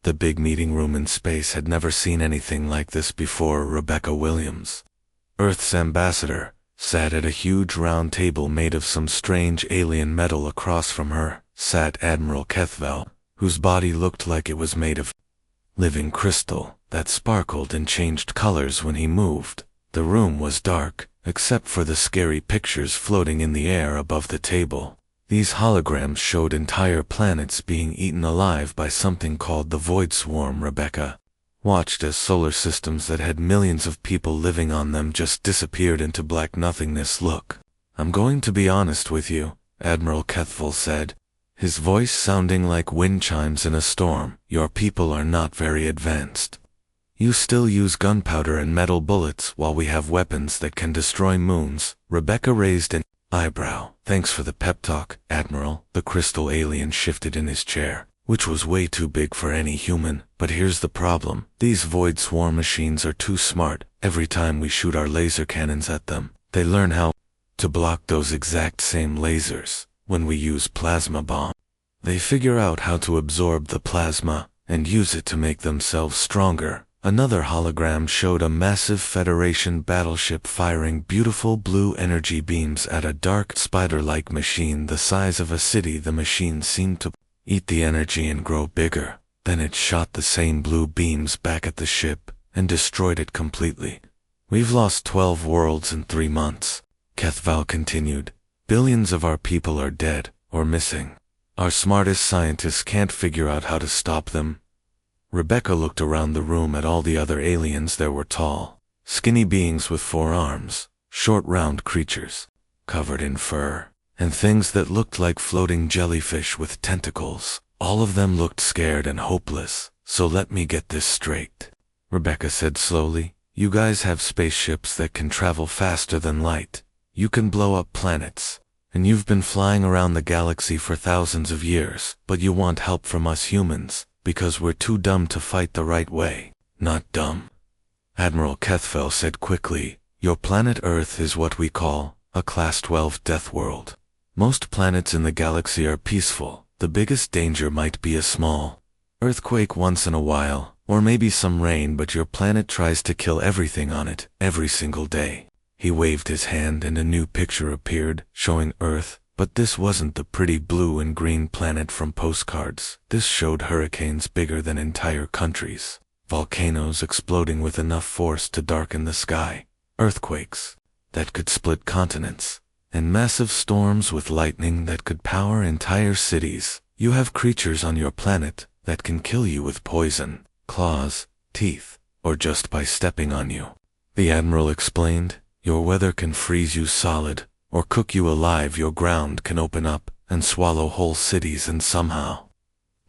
The big meeting room in space had never seen anything like this before. Rebecca Williams, Earth's ambassador, sat at a huge round table made of some strange alien metal. Across from her sat Admiral Kethval, whose body looked like it was made of living crystal that sparkled and changed colors when he moved. The room was dark, except for the scary pictures floating in the air above the table. These holograms showed entire planets being eaten alive by something called the Void Swarm. Rebecca watched as solar systems that had millions of people living on them just disappeared into black nothingness. "Look, I'm going to be honest with you," Admiral Kethval said, his voice sounding like wind chimes in a storm. "Your people are not very advanced. You still use gunpowder and metal bullets while we have weapons that can destroy moons." Rebecca raised an eyebrow. "Thanks for the pep talk, Admiral." The crystal alien shifted in his chair, which was way too big for any human. "But here's the problem. These Void Swarm machines are too smart. Every time we shoot our laser cannons at them, they learn how to block those exact same lasers. When we use plasma bomb, they figure out how to absorb the plasma and use it to make themselves stronger." Another hologram showed a massive Federation battleship firing beautiful blue energy beams at a dark spider-like machine the size of a city. The machine seemed to eat the energy and grow bigger. Then it shot the same blue beams back at the ship and destroyed it completely. "We've lost 12 worlds in 3 months, Kethval continued. "Billions of our people are dead or missing. Our smartest scientists can't figure out how to stop them." Rebecca looked around the room at all the other aliens. There were tall, skinny beings with 4 arms, short round creatures, covered in fur, and things that looked like floating jellyfish with tentacles. All of them looked scared and hopeless. "So let me get this straight," Rebecca said slowly. "You guys have spaceships that can travel faster than light. You can blow up planets, and you've been flying around the galaxy for thousands of years, but you want help from us humans, because we're too dumb to fight the right way." "Not dumb," Admiral Kethval said quickly. "Your planet Earth is what we call a Class 12 death world. Most planets in the galaxy are peaceful. The biggest danger might be a small earthquake once in a while, or maybe some rain, but your planet tries to kill everything on it every single day." He waved his hand and a new picture appeared, showing Earth. But this wasn't the pretty blue and green planet from postcards. This showed hurricanes bigger than entire countries, volcanoes exploding with enough force to darken the sky, earthquakes that could split continents, and massive storms with lightning that could power entire cities. You have creatures on your planet that can kill you with poison, claws, teeth, or just by stepping on you. The Admiral explained. Your weather can freeze you solid, or cook you alive. Your ground can open up and swallow whole cities, and somehow,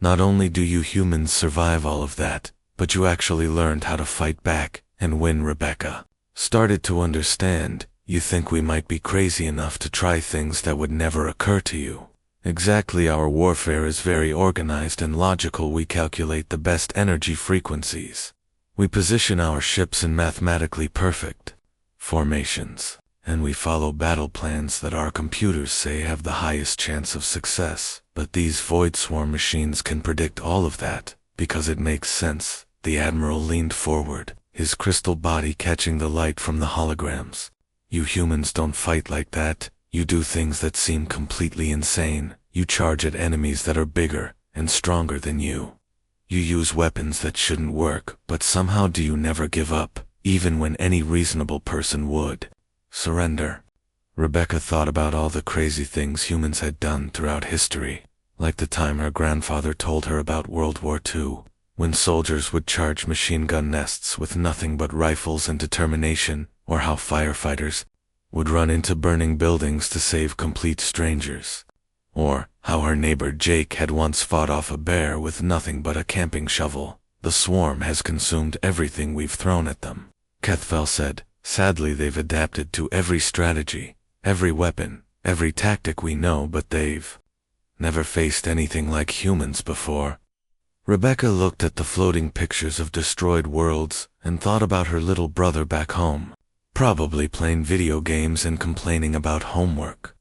not only do you humans survive all of that, but you actually learned how to fight back and win. Rebecca started to understand. "You think we might be crazy enough to try things that would never occur to you." "Exactly. Our warfare is very organized and logical. We calculate the best energy frequencies. We position our ships in mathematically perfect formations, and we follow battle plans that our computers say have the highest chance of success. But these Void Swarm machines can predict all of that, because it makes sense." The Admiral leaned forward, his crystal body catching the light from the holograms. "You humans don't fight like that. You do things that seem completely insane. You charge at enemies that are bigger and stronger than you. You use weapons that shouldn't work, but somehow do you never give up, even when any reasonable person would surrender." Rebecca thought about all the crazy things humans had done throughout history, like the time her grandfather told her about World War II, when soldiers would charge machine gun nests with nothing but rifles and determination, or how firefighters would run into burning buildings to save complete strangers, or how her neighbor Jake had once fought off a bear with nothing but a camping shovel. "The swarm has consumed everything we've thrown at them," Kethval said. "Sadly, they've adapted to every strategy, every weapon, every tactic we know, but they've never faced anything like humans before." Rebecca looked at the floating pictures of destroyed worlds and thought about her little brother back home, probably playing video games and complaining about homework.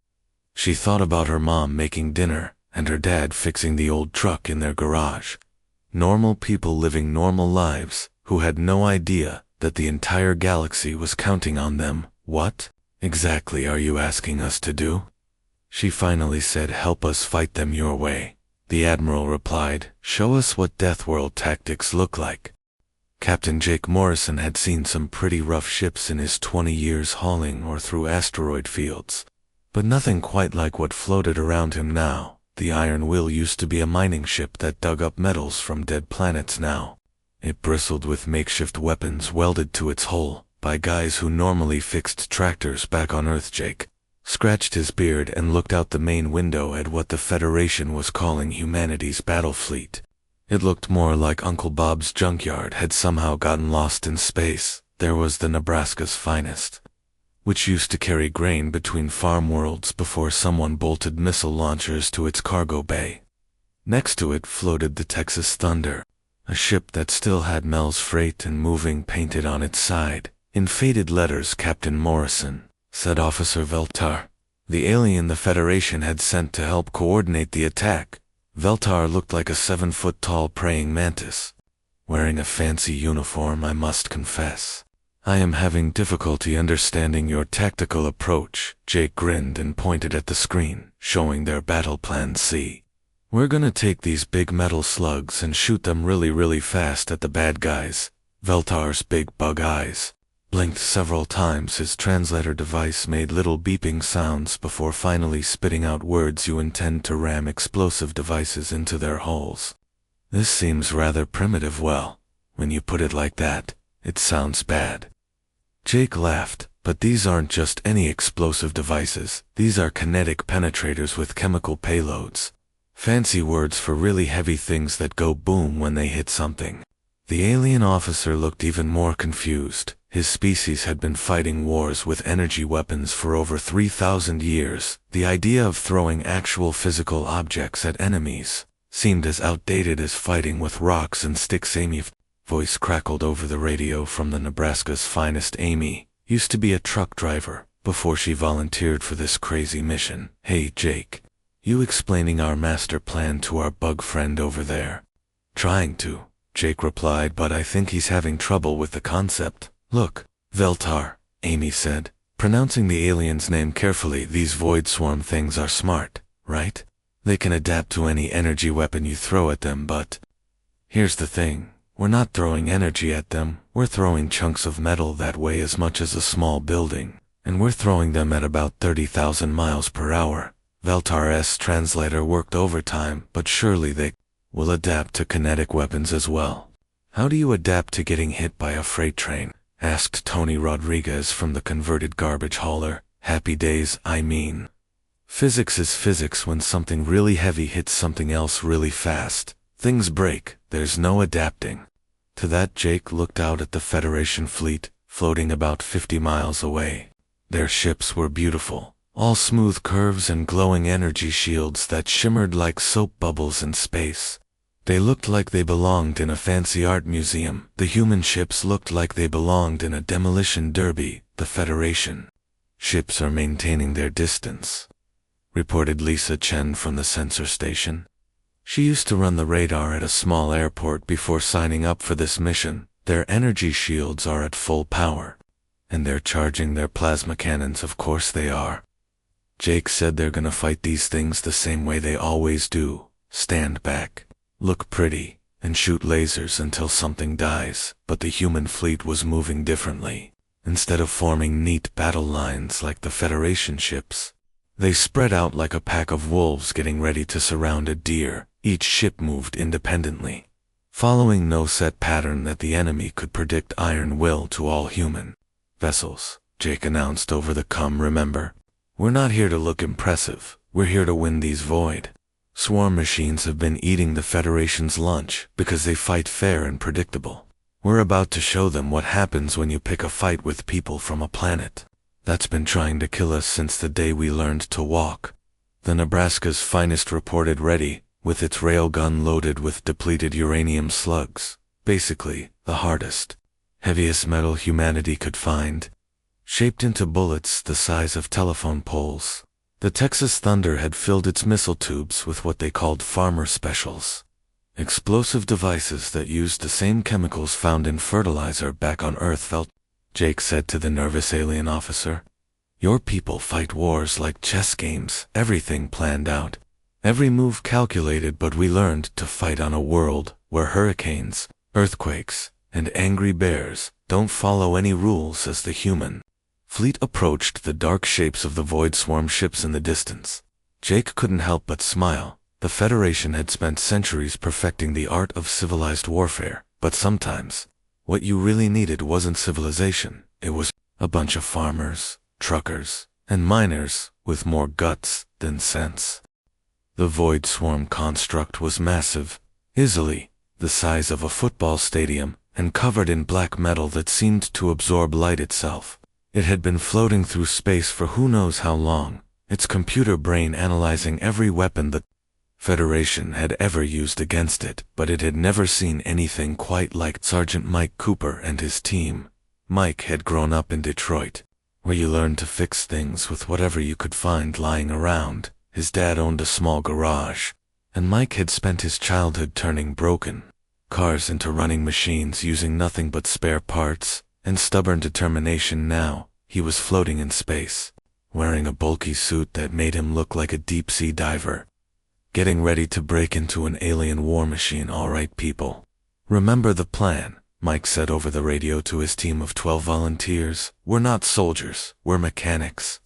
She thought about her mom making dinner and her dad fixing the old truck in their garage. Normal people living normal lives, who had no idea that the entire galaxy was counting on them. What exactly are you asking us to do? She finally said, help us fight them your way. The Admiral replied, show us what Deathworld tactics look like. Captain Jake Morrison had seen some pretty rough ships in his 20 years hauling or through asteroid fields, but nothing quite like what floated around him now. The Iron Will used to be a mining ship that dug up metals from dead planets now. It bristled with makeshift weapons welded to its hull by guys who normally fixed tractors back on Earth. Jake scratched his beard and looked out the main window at what the Federation was calling humanity's battle fleet. It looked more like Uncle Bob's junkyard had somehow gotten lost in space. There was the Nebraska's Finest, which used to carry grain between farm worlds before someone bolted missile launchers to its cargo bay. Next to it floated the Texas Thunder, a ship that still had Mel's freight and moving painted on its side. In faded letters, Captain Morrison, said Officer Veltar, the alien the Federation had sent to help coordinate the attack. Veltar looked like a 7-foot-tall praying mantis, wearing a fancy uniform. I must confess, I am having difficulty understanding your tactical approach. Jake grinned and pointed at the screen, showing their battle plan C. We're gonna take these big metal slugs and shoot them really fast at the bad guys. Veltar's big bug eyes blinked several times. His translator device made little beeping sounds before finally spitting out words. You intend to ram explosive devices into their hulls. This seems rather primitive. Well, when you put it like that, it sounds bad. Jake laughed, but these aren't just any explosive devices. These are kinetic penetrators with chemical payloads. Fancy words for really heavy things that go boom when they hit something. The alien officer looked even more confused. His species had been fighting wars with energy weapons for over 3,000 years. The idea of throwing actual physical objects at enemies seemed as outdated as fighting with rocks and sticks. Amy's voice crackled over the radio from the Nebraska's Finest. Amy used to be a truck driver before she volunteered for this crazy mission. Hey Jake, you explaining our master plan to our bug friend over there? Trying to, Jake replied, but I think he's having trouble with the concept. Look, Veltar, Amy said, pronouncing the alien's name carefully. These void swarm things are smart, right? They can adapt to any energy weapon you throw at them, but here's the thing. We're not throwing energy at them. We're throwing chunks of metal that weigh as much as a small building, and we're throwing them at about 30,000 miles per hour. Veltar's translator worked overtime, but surely they will adapt to kinetic weapons as well. How do you adapt to getting hit by a freight train? Asked Tony Rodriguez from the converted garbage hauler. Happy days, I mean. Physics is physics. When something really heavy hits something else really fast, things break. There's no adapting. To that, Jake looked out at the Federation fleet, floating about 50 miles away. Their ships were beautiful, all smooth curves and glowing energy shields that shimmered like soap bubbles in space. They looked like they belonged in a fancy art museum. The human ships looked like they belonged in a demolition derby. The Federation ships are maintaining their distance, reported Lisa Chen from the sensor station. She used to run the radar at a small airport before signing up for this mission. Their energy shields are at full power, and they're charging their plasma cannons. Of course they are. Jake said they're gonna fight these things the same way they always do. Stand back, look pretty, and shoot lasers until something dies. But the human fleet was moving differently. Instead of forming neat battle lines like the Federation ships, they spread out like a pack of wolves getting ready to surround a deer. Each ship moved independently, following no set pattern that the enemy could predict. Iron Will to all human vessels, Jake announced over the com. Remember, we're not here to look impressive. We're here to win. These void swarm machines have been eating the Federation's lunch because they fight fair and predictable. We're about to show them what happens when you pick a fight with people from a planet that's been trying to kill us since the day we learned to walk. The Nebraska's Finest reported, ready, with its railgun loaded with depleted uranium slugs, basically the hardest, heaviest metal humanity could find, shaped into bullets the size of telephone poles. The Texas Thunder had filled its missile tubes with what they called farmer specials, Explosive devices that used the same chemicals found in fertilizer back on Earth felt, Jake said to the nervous alien officer. Your people fight wars like chess games, everything planned out. Every move calculated, but we learned to fight on a world where hurricanes, earthquakes, and angry bears don't follow any rules as the human fleet approached the dark shapes of the Void Swarm ships in the distance. Jake couldn't help but smile. The Federation had spent centuries perfecting the art of civilized warfare, but sometimes, what you really needed wasn't civilization, it was a bunch of farmers, truckers, and miners with more guts than sense. The Void Swarm construct was massive, easily the size of a football stadium, and covered in black metal that seemed to absorb light itself. It had been floating through space for who knows how long, its computer brain analyzing every weapon the Federation had ever used against it, but it had never seen anything quite like Sergeant Mike Cooper and his team. Mike had grown up in Detroit, where you learned to fix things with whatever you could find lying around. His dad owned a small garage, and Mike had spent his childhood turning broken cars into running machines using nothing but spare parts and stubborn determination. Now, he was floating in space, wearing a bulky suit that made him look like a deep-sea diver, getting ready to break into an alien war machine. All right, people. Remember the plan, Mike said over the radio to his team of 12 volunteers. We're not soldiers, we're mechanics.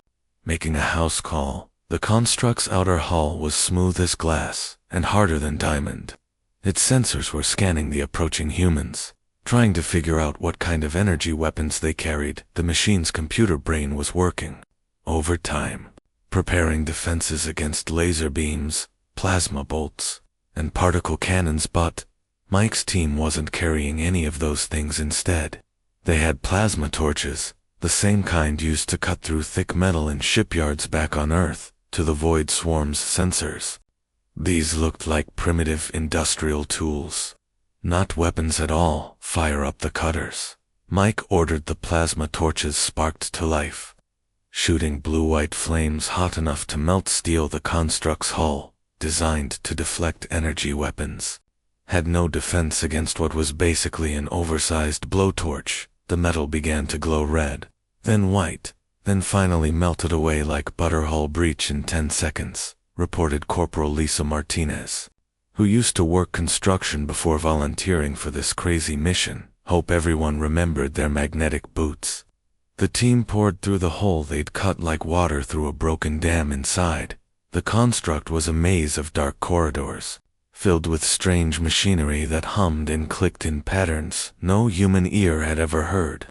Making a house call, the construct's outer hull was smooth as glass and harder than diamond. Its sensors were scanning the approaching humans, trying to figure out what kind of energy weapons they carried. The machine's computer brain was working overtime, preparing defenses against laser beams, plasma bolts, and particle cannons, but Mike's team wasn't carrying any of those things. Instead, they had plasma torches, the same kind used to cut through thick metal in shipyards back on Earth, to the Void Swarm's sensors. These looked like primitive industrial tools, not weapons at all. Fire up the cutters. Mike ordered. The plasma torches sparked to life, shooting blue-white flames hot enough to melt steel. The construct's hull, designed to deflect energy weapons, had no defense against what was basically an oversized blowtorch. The metal began to glow red, then white, then finally melted away like butter. Hull breach in 10 seconds, reported Corporal Lisa Martinez, who used to work construction before volunteering for this crazy mission. Hope everyone remembered their magnetic boots. The team poured through the hole they'd cut like water through a broken dam. Inside, the construct was a maze of dark corridors, filled with strange machinery that hummed and clicked in patterns no human ear had ever heard.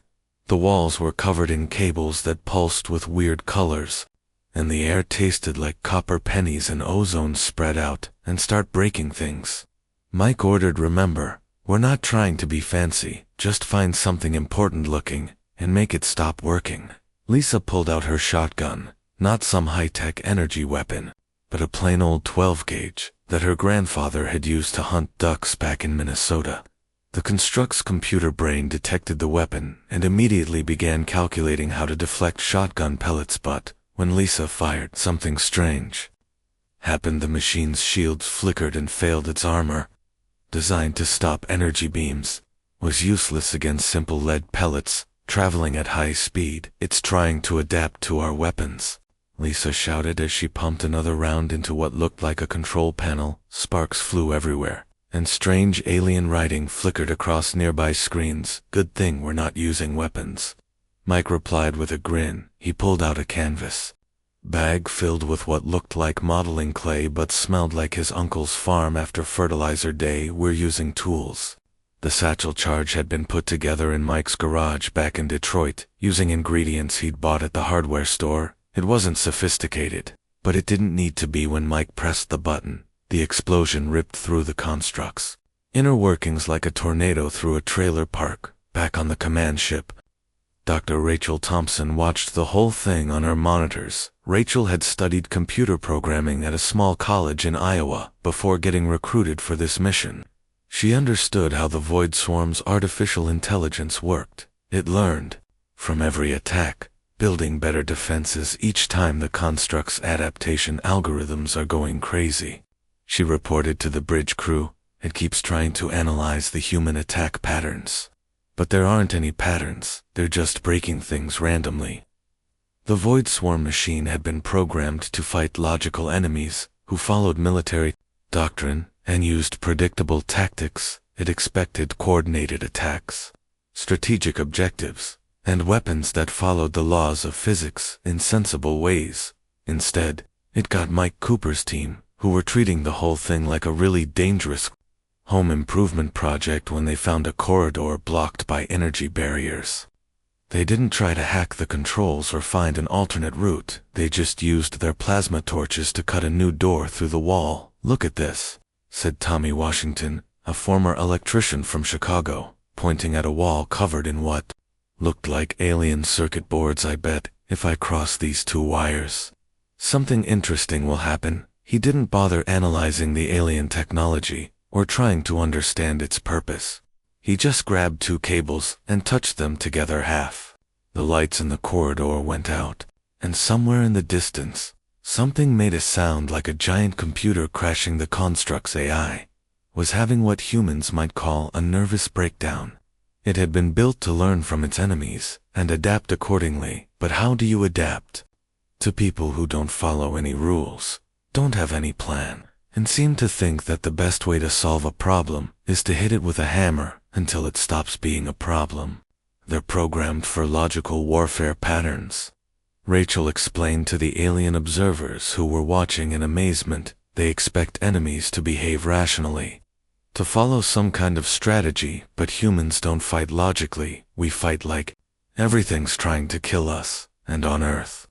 The walls were covered in cables that pulsed with weird colors, and the air tasted like copper pennies and ozone. Spread out and start breaking things, Mike ordered. Remember, we're not trying to be fancy, just find something important looking and make it stop working. Lisa pulled out her shotgun, not some high-tech energy weapon, but a plain old 12-gauge that her grandfather had used to hunt ducks back in Minnesota. The construct's computer brain detected the weapon and immediately began calculating how to deflect shotgun pellets, but when Lisa fired, something strange happened. The machine's shields flickered and failed. Its armor, designed to stop energy beams, was useless against simple lead pellets traveling at high speed. It's trying to adapt to our weapons, Lisa shouted as she pumped another round into what looked like a control panel. Sparks flew everywhere, and strange alien writing flickered across nearby screens. Good thing we're not using weapons, Mike replied with a grin. He pulled out a canvas bag filled with what looked like modeling clay but smelled like his uncle's farm after fertilizer day. We're using tools. The satchel charge had been put together in Mike's garage back in Detroit, using ingredients he'd bought at the hardware store. It wasn't sophisticated, but it didn't need to be. When Mike pressed the button, the explosion ripped through the construct's inner workings like a tornado through a trailer park. Back on the command ship, Dr. Rachel Thompson watched the whole thing on her monitors. Rachel had studied computer programming at a small college in Iowa before getting recruited for this mission. She understood how the Void Swarm's artificial intelligence worked. It learned from every attack, building better defenses each time. The construct's adaptation algorithms are going crazy, she reported to the bridge crew. It keeps trying to analyze the human attack patterns. But there aren't any patterns, they're just breaking things randomly. The Void Swarm machine had been programmed to fight logical enemies who followed military doctrine and used predictable tactics. It expected coordinated attacks, strategic objectives, and weapons that followed the laws of physics in sensible ways. Instead, it got Mike Cooper's team, who were treating the whole thing like a really dangerous home improvement project when they found a corridor blocked by energy barriers. They didn't try to hack the controls or find an alternate route, they just used their plasma torches to cut a new door through the wall. "Look at this," said Tommy Washington, a former electrician from Chicago, pointing at a wall covered in what looked like alien circuit boards. "I bet, if I cross these two wires, something interesting will happen." He didn't bother analyzing the alien technology or trying to understand its purpose. He just grabbed two cables and touched them together half. The lights in the corridor went out, and somewhere in the distance, something made a sound like a giant computer crashing. The construct's AI was having what humans might call a nervous breakdown. It had been built to learn from its enemies and adapt accordingly. But how do you adapt to people who don't follow any rules, don't have any plan, and seem to think that the best way to solve a problem is to hit it with a hammer until it stops being a problem? They're programmed for logical warfare patterns. Rachel explained to the alien observers who were watching in amazement. They expect enemies to behave rationally, to follow some kind of strategy, but humans don't fight logically. We fight like everything's trying to kill us. And on Earth,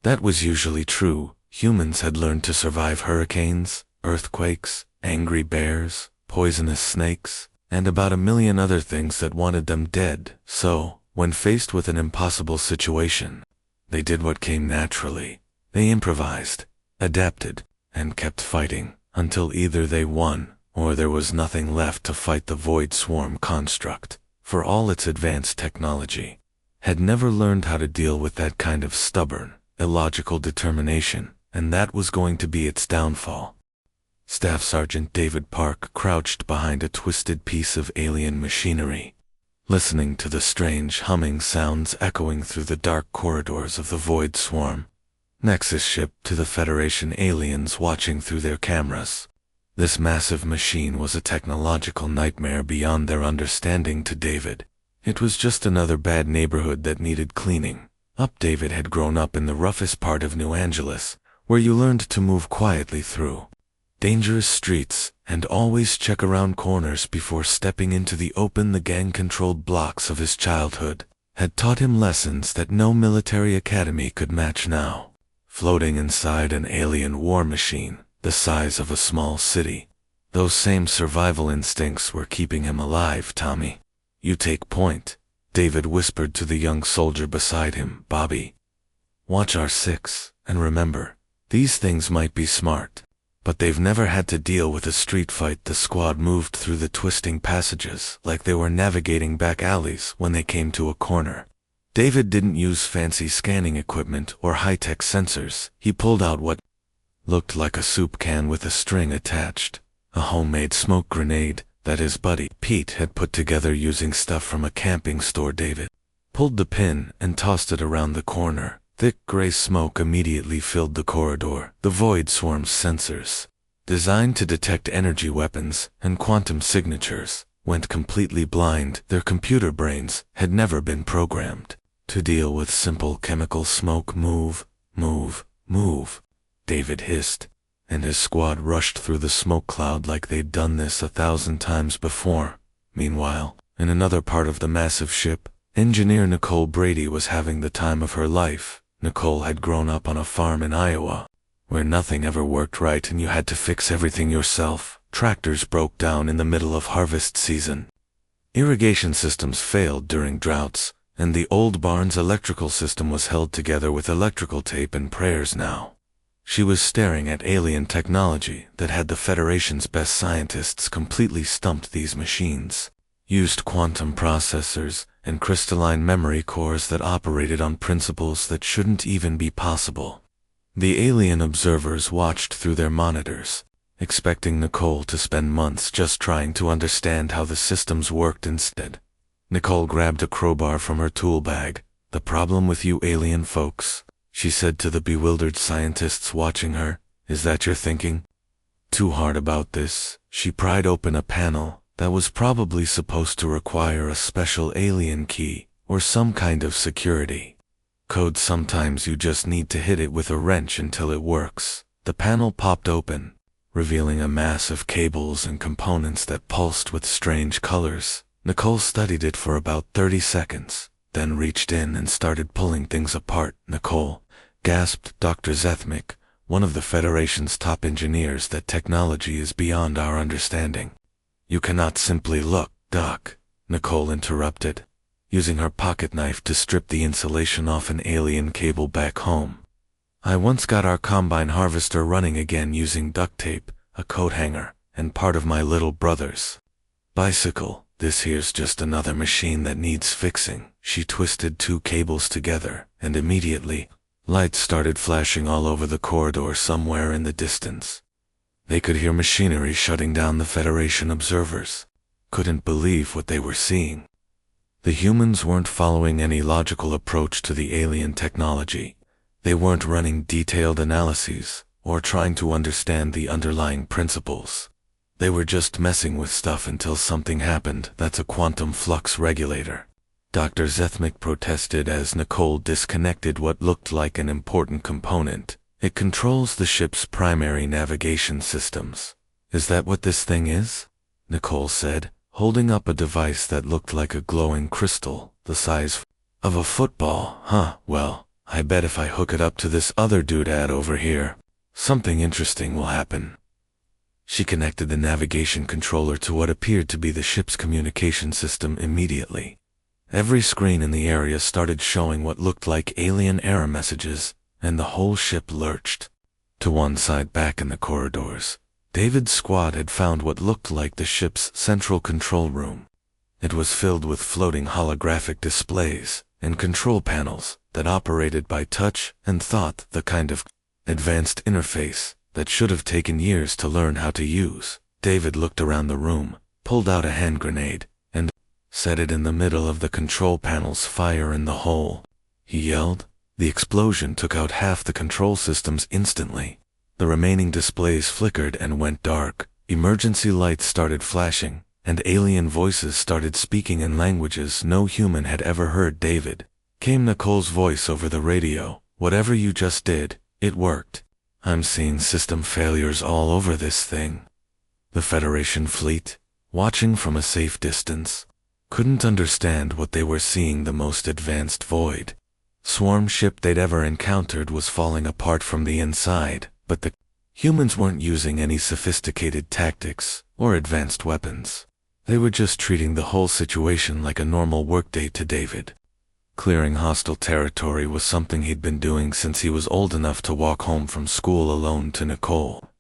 that was usually true. Humans had learned to survive hurricanes, earthquakes, angry bears, poisonous snakes, and about a million other things that wanted them dead. So, when faced with an impossible situation, they did what came naturally. They improvised, adapted, and kept fighting until either they won or there was nothing left to fight. The Void Swarm construct, for all its advanced technology, had never learned how to deal with that kind of stubborn, illogical determination, and that was going to be its downfall. Staff Sergeant David Park crouched behind a twisted piece of alien machinery, listening to the strange humming sounds echoing through the dark corridors of the Void Swarm Nexus ship to the Federation aliens watching through their cameras. This massive machine was a technological nightmare beyond their understanding to David. It was just another bad neighborhood that needed cleaning up. David had grown up in the roughest part of New Angeles, where you learned to move quietly through dangerous streets and always check around corners before stepping into the open. The gang-controlled blocks of his childhood had taught him lessons that no military academy could match now. Floating inside an alien war machine the size of a small city, those same survival instincts were keeping him alive. "Tommy, you take point," David whispered to the young soldier beside him. "Bobby, watch R6, and remember, these things might be smart, but they've never had to deal with a street fight." The squad moved through the twisting passages like they were navigating back alleys when they came to a corner. David didn't use fancy scanning equipment or high-tech sensors. He pulled out what looked like a soup can with a string attached, a homemade smoke grenade that his buddy Pete had put together using stuff from a camping store. David pulled the pin and tossed it around the corner. Thick gray smoke immediately filled the corridor. The Void Swarm's sensors, designed to detect energy weapons and quantum signatures, went completely blind. Their computer brains had never been programmed to deal with simple chemical smoke. "Move, move, move," David hissed, and his squad rushed through the smoke cloud like they'd done this 1,000 times before. Meanwhile, in another part of the massive ship, engineer Nicole Brady was having the time of her life. Nicole had grown up on a farm in Iowa, where nothing ever worked right and you had to fix everything yourself. Tractors broke down in the middle of harvest season. Irrigation systems failed during droughts, and the old barn's electrical system was held together with electrical tape and prayers. Now, she was staring at alien technology that had the Federation's best scientists completely stumped. These machines used quantum processors and crystalline memory cores that operated on principles that shouldn't even be possible. The alien observers watched through their monitors, expecting Nicole to spend months just trying to understand how the systems worked instead. Nicole grabbed a crowbar from her tool bag. "The problem with you alien folks," she said to the bewildered scientists watching her, "is that you're thinking too hard about this." She pried open a panel that was probably supposed to require a special alien key or some kind of security code. "Sometimes you just need to hit it with a wrench until it works." The panel popped open, revealing a mass of cables and components that pulsed with strange colors. Nicole studied it for about 30 seconds, then reached in and started pulling things apart. "Nicole," gasped Dr. Zethmic, one of the Federation's top engineers, "that technology is beyond our understanding." "You cannot simply look, Doc," Nicole interrupted, using her pocket knife to strip the insulation off an alien cable back home. "I once got our combine harvester running again using duct tape, a coat hanger, and part of my little brother's bicycle. This here's just another machine that needs fixing." She twisted two cables together, and immediately, lights started flashing all over the corridor somewhere in the distance. They could hear machinery shutting down. The Federation observers couldn't believe what they were seeing. The humans weren't following any logical approach to the alien technology. They weren't running detailed analyses or trying to understand the underlying principles. They were just messing with stuff until something happened. "That's a quantum flux regulator," Dr. Zethmic protested as Nicole disconnected what looked like an important component. "It controls the ship's primary navigation systems." "Is that what this thing is?" Nicole said, holding up a device that looked like a glowing crystal, the size of a football. "Huh, well, I bet if I hook it up to this other doodad over here, something interesting will happen." She connected the navigation controller to what appeared to be the ship's communication system immediately. Every screen in the area started showing what looked like alien error messages, and the whole ship lurched to one side. Back in the corridors, David's squad had found what looked like the ship's central control room. It was filled with floating holographic displays and control panels that operated by touch and thought, the kind of advanced interface that should have taken years to learn how to use. David looked around the room, pulled out a hand grenade, and set it in the middle of the control panels. "Fire in the hole," he yelled. The explosion took out half the control systems instantly. The remaining displays flickered and went dark. Emergency lights started flashing, and alien voices started speaking in languages no human had ever heard. "David," came Nicole's voice over the radio, "whatever you just did, it worked. I'm seeing system failures all over this thing." The Federation fleet, watching from a safe distance, couldn't understand what they were seeing. The most advanced void swarm ship they'd ever encountered was falling apart from the inside, but the humans weren't using any sophisticated tactics or advanced weapons. They were just treating the whole situation like a normal workday to David. Clearing hostile territory was something he'd been doing since he was old enough to walk home from school alone. To Nicole,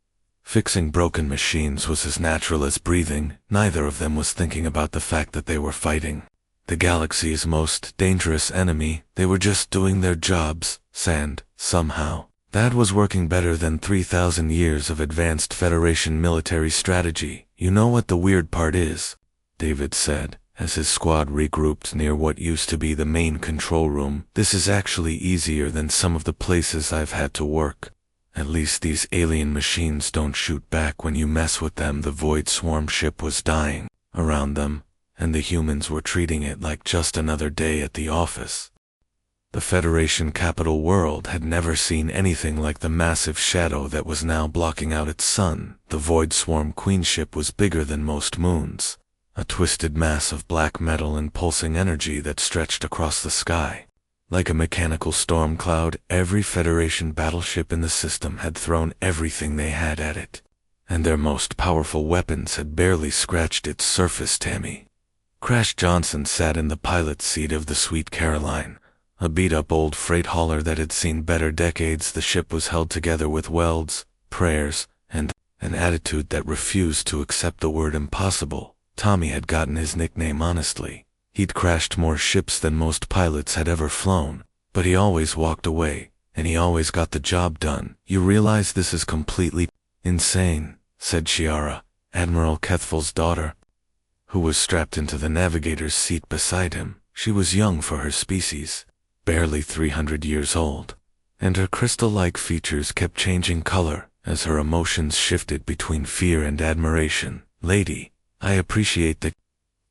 fixing broken machines was as natural as breathing. Neither of them was thinking about the fact that they were fighting the galaxy's most dangerous enemy. They were just doing their jobs, and, somehow, that was working better than 3,000 years of advanced Federation military strategy. "You know what the weird part is?" David said, as his squad regrouped near what used to be the main control room. "This is actually easier than some of the places I've had to work. At least these alien machines don't shoot back when you mess with them." The void swarm ship was dying around them, and the humans were treating it like just another day at the office. The Federation capital world had never seen anything like the massive shadow that was now blocking out its sun. The void swarm queen ship was bigger than most moons, a twisted mass of black metal and pulsing energy that stretched across the sky. Like a mechanical storm cloud, every Federation battleship in the system had thrown everything they had at it, and their most powerful weapons had barely scratched its surface. Tammy Crash Johnson sat in the pilot's seat of the Sweet Caroline, a beat-up old freight hauler that had seen better decades. The ship was held together with welds, prayers, and an attitude that refused to accept the word impossible. Tommy had gotten his nickname honestly. He'd crashed more ships than most pilots had ever flown, but he always walked away, and he always got the job done. "You realize this is completely insane," said Shiara, Admiral Kethfel's daughter, who was strapped into the navigator's seat beside him. She was young for her species, barely 300 years old, and her crystal-like features kept changing color as her emotions shifted between fear and admiration. "Lady, I appreciate the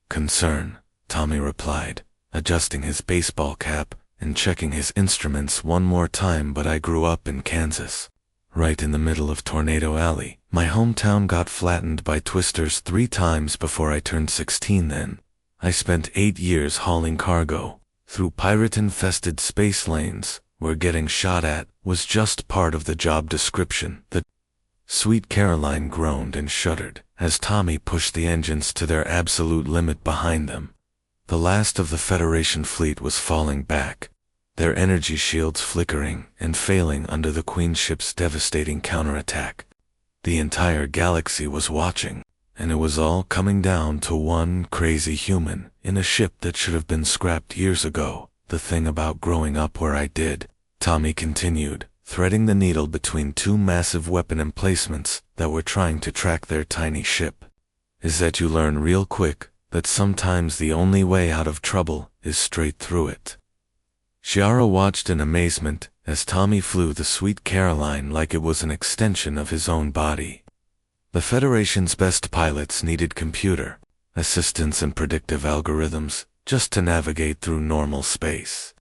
concern," Tommy replied, adjusting his baseball cap and checking his instruments one more time. "But I grew up in Kansas, right in the middle of Tornado Alley. My hometown got flattened by twisters 3 times before I turned 16 then. I spent 8 years hauling cargo through pirate-infested space lanes where getting shot at was just part of the job description." The Sweet Caroline groaned and shuddered as Tommy pushed the engines to their absolute limit behind them. The last of the Federation fleet was falling back, their energy shields flickering and failing under the Queen ship's devastating counterattack. The entire galaxy was watching, and it was all coming down to one crazy human in a ship that should have been scrapped years ago. "The thing about growing up where I did," Tommy continued, threading the needle between 2 massive weapon emplacements that were trying to track their tiny ship, "is that you learn real quick that sometimes the only way out of trouble is straight through it." Shiara watched in amazement as Tommy flew the Sweet Caroline like it was an extension of his own body. The Federation's best pilots needed computer assistance and predictive algorithms just to navigate through normal space.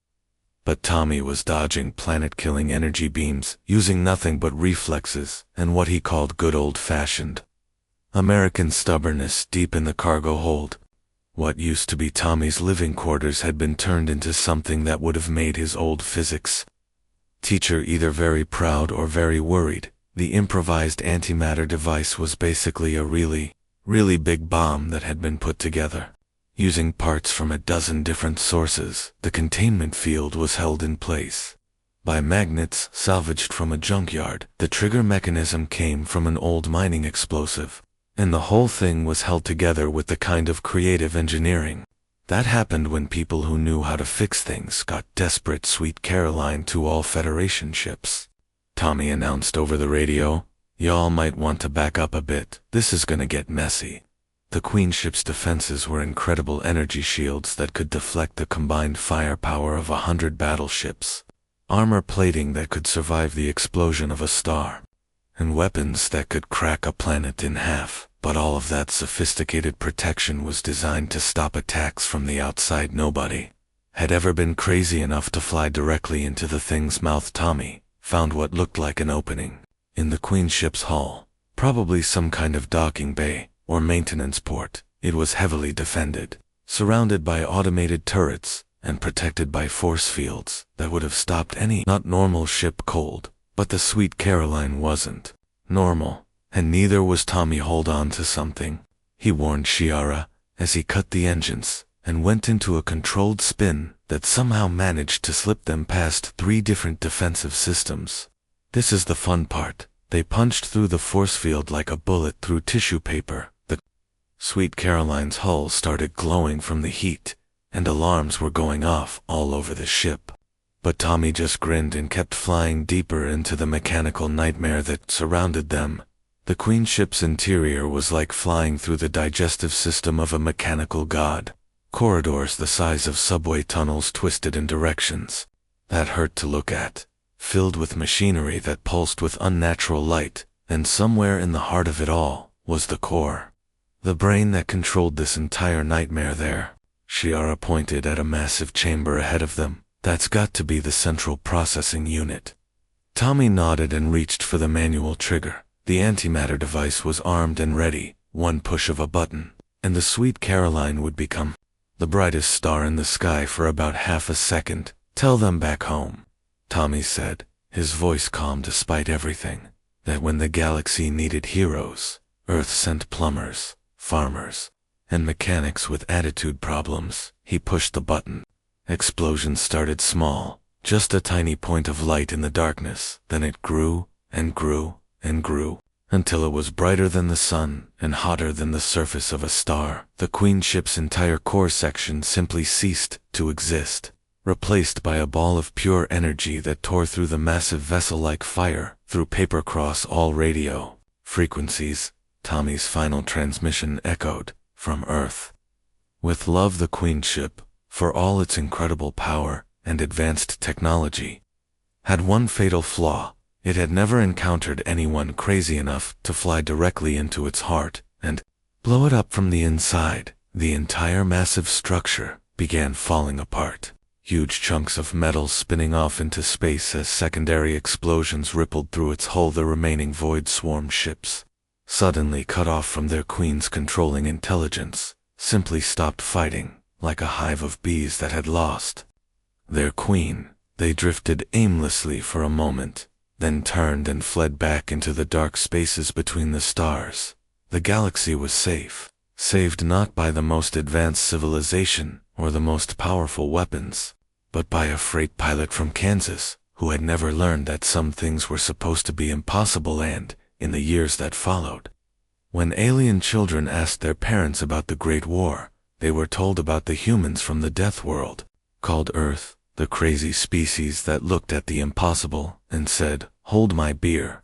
But Tommy was dodging planet-killing energy beams, using nothing but reflexes and what he called good old-fashioned American stubbornness deep in the cargo hold. What used to be Tommy's living quarters had been turned into something that would have made his old physics teacher either very proud or very worried. The improvised antimatter device was basically a really big bomb that had been put together using parts from a dozen different sources. The containment field was held in place by magnets salvaged from a junkyard. The trigger mechanism came from an old mining explosive, and the whole thing was held together with the kind of creative engineering that happened when people who knew how to fix things got desperate. "Sweet Caroline to all Federation ships," Tommy announced over the radio. "Y'all might want to back up a bit. This is gonna get messy." The Queen ship's defenses were incredible energy shields that could deflect the combined firepower of 100 battleships, armor plating that could survive the explosion of a star, and weapons that could crack a planet in half. But all of that sophisticated protection was designed to stop attacks from the outside. Nobody had ever been crazy enough to fly directly into the thing's mouth. Tommy found what looked like an opening in the Queen ship's hull, probably some kind of docking bay or maintenance port. It was heavily defended, surrounded by automated turrets, and protected by force fields that would have stopped any not normal ship cold. But the Sweet Caroline wasn't normal, and neither was Tommy. "Hold on to something," he warned Shiara as he cut the engines and went into a controlled spin that somehow managed to slip them past 3 different defensive systems. "This is the fun part." They punched through the force field like a bullet through tissue paper. The Sweet Caroline's hull started glowing from the heat, and alarms were going off all over the ship. But Tommy just grinned and kept flying deeper into the mechanical nightmare that surrounded them. The Queen ship's interior was like flying through the digestive system of a mechanical god. Corridors the size of subway tunnels twisted in directions that hurt to look at, filled with machinery that pulsed with unnatural light, and somewhere in the heart of it all was the core, the brain that controlled this entire nightmare there. Shiara pointed at a massive chamber ahead of them. "That's got to be the central processing unit." Tommy nodded and reached for the manual trigger. The antimatter device was armed and ready. One push of a button, and the Sweet Caroline would become the brightest star in the sky for about half a second. "Tell them back home," Tommy said, his voice calm despite everything, "that when the galaxy needed heroes, Earth sent plumbers, farmers, and mechanics with attitude problems." He pushed the button. Explosions started small, just a tiny point of light in the darkness. Then it grew and grew and grew, until it was brighter than the sun and hotter than the surface of a star. The Queen ship's entire core section simply ceased to exist, replaced by a ball of pure energy that tore through the massive vessel like fire, through paper across all radio frequencies, Tommy's final transmission echoed from Earth. With love, the Queenship, for all its incredible power and advanced technology, had one fatal flaw. It had never encountered anyone crazy enough to fly directly into its heart and blow it up from the inside. The entire massive structure began falling apart, huge chunks of metal spinning off into space as secondary explosions rippled through its hull. The remaining Void Swarm ships, suddenly cut off from their queen's controlling intelligence, simply stopped fighting, like a hive of bees that had lost their queen. They drifted aimlessly for a moment, then turned and fled back into the dark spaces between the stars. The galaxy was safe, saved not by the most advanced civilization or the most powerful weapons, but by a freight pilot from Kansas who had never learned that some things were supposed to be impossible. And, in the years that followed, when alien children asked their parents about the Great War, they were told about the humans from the Death World, called Earth, the crazy species that looked at the impossible and said, "Hold my beer."